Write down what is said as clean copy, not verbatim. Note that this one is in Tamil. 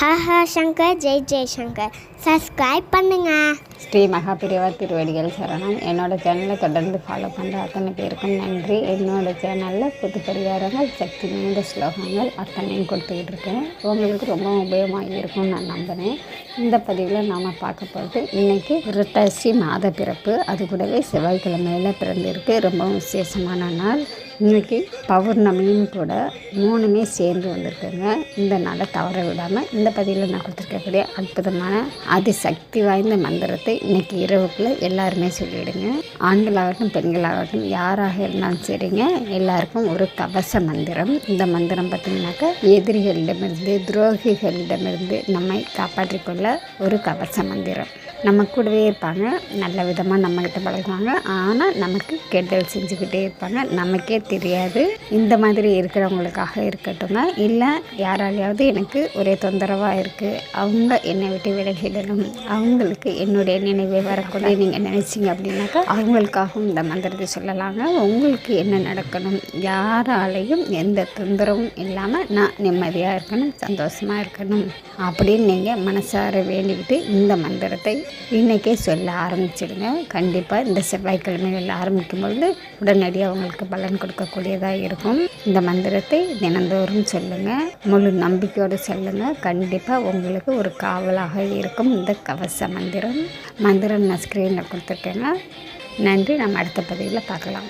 ஹஹா சங்கர் ஜெய் சங்கர் சப்ஸ்கிரைப் பண்ணுங்க. ஸ்ரீ மகாபிரிவா திருவடிகள் சரணம். என்னோடய சேனலை தொடர்ந்து ஃபாலோ பண்ணுற அத்தனை பேருக்கும் நன்றி. என்னோடய சேனலில் புது பரிகாரங்கள், சக்தி வாய்ந்த ஸ்லோகங்கள் அத்தனையும் கொடுத்துக்கிட்டு இருக்கேன். உங்களுக்கு ரொம்ப உபயோகமாக இருக்கும்னு நான் நம்புகிறேன். இந்த பதிவில் நாம் பார்க்க போகிறது இன்றைக்கி புரட்டாசி மாத பிறப்பு, அது கூடவே செவ்வாய்க்கிழமையில் பிறந்திருக்கு. ரொம்ப விசேஷமான நாள். இன்றைக்கி பௌர்ணமியும் கூட, மூணுமே சேர்ந்து வந்திருக்குங்க. இந்த நாளை தவற விடாமல் இந்த பதிவில் நான் கொடுத்துருக்கக்கூடிய அற்புதமான அதிசக்தி வாய்ந்த மந்திரத்தை இன்றைக்கி இரவுக்குள்ளே எல்லாருமே சொல்லிவிடுங்க. ஆண்களாகட்டும் பெண்களாகட்டும் யாராக இருந்தாலும் சரிங்க, எல்லாருக்கும் ஒரு கவச மந்திரம். இந்த மந்திரம் பார்த்திங்கனாக்கா எதிரிகளிடமிருந்து, துரோகிகளிடமிருந்து நம்மை காப்பாற்றிக்கொள்ள ஒரு கவச மந்திரம். நம்ம கூடவே இருப்பாங்க, நல்ல விதமாக நம்மக்கிட்ட பழகுவாங்க, ஆனால் நமக்கு கெடுதல் செஞ்சுக்கிட்டே இருப்பாங்க, நமக்கே தெரியாது. இந்த மாதிரி இருக்கிறவங்களுக்காக இருக்கட்டுங்க. இல்லை யாராலையாவது எனக்கு ஒரே தொந்தரவாக இருக்குது, அவங்க என்னை விட்டு விலகிடணும், அவங்களுக்கு என்னுடைய நினைவே வரக்கூடாது நீங்கள் நினச்சிங்க அப்படின்னாக்கா அவங்களுக்காகவும் இந்த மந்திரத்தை சொல்லலாங்க. உங்களுக்கு என்ன நடக்கணும், யாராலையும் எந்த தொந்தரவும் இல்லாமல் நான் நிம்மதியாக இருக்கணும், சந்தோஷமாக இருக்கணும் அப்படின்னு நீங்கள் மனசார வேண்டிக்கிட்டு இந்த மந்திரத்தை இன்றைக்கே சொல்ல ஆரம்பிச்சிடுங்க. கண்டிப்பாக இந்த செவ்வாய்க்கிழமைகளில் ஆரம்பிக்கும் பொழுது உடனடியாக அவங்களுக்கு பலன் கொடுக்கக்கூடியதாக இருக்கும். இந்த மந்திரத்தை தினந்தோறும் சொல்லுங்கள், முழு நம்பிக்கையோடு சொல்லுங்கள். கண்டிப்பாக உங்களுக்கு ஒரு காவலாக இருக்கும் இந்த கவச மந்திரம். நான் ஸ்க்ரீனில் கொடுத்துருக்கேங்க. நன்றி. நம்ம அடுத்த பதிவில் பார்க்கலாம்.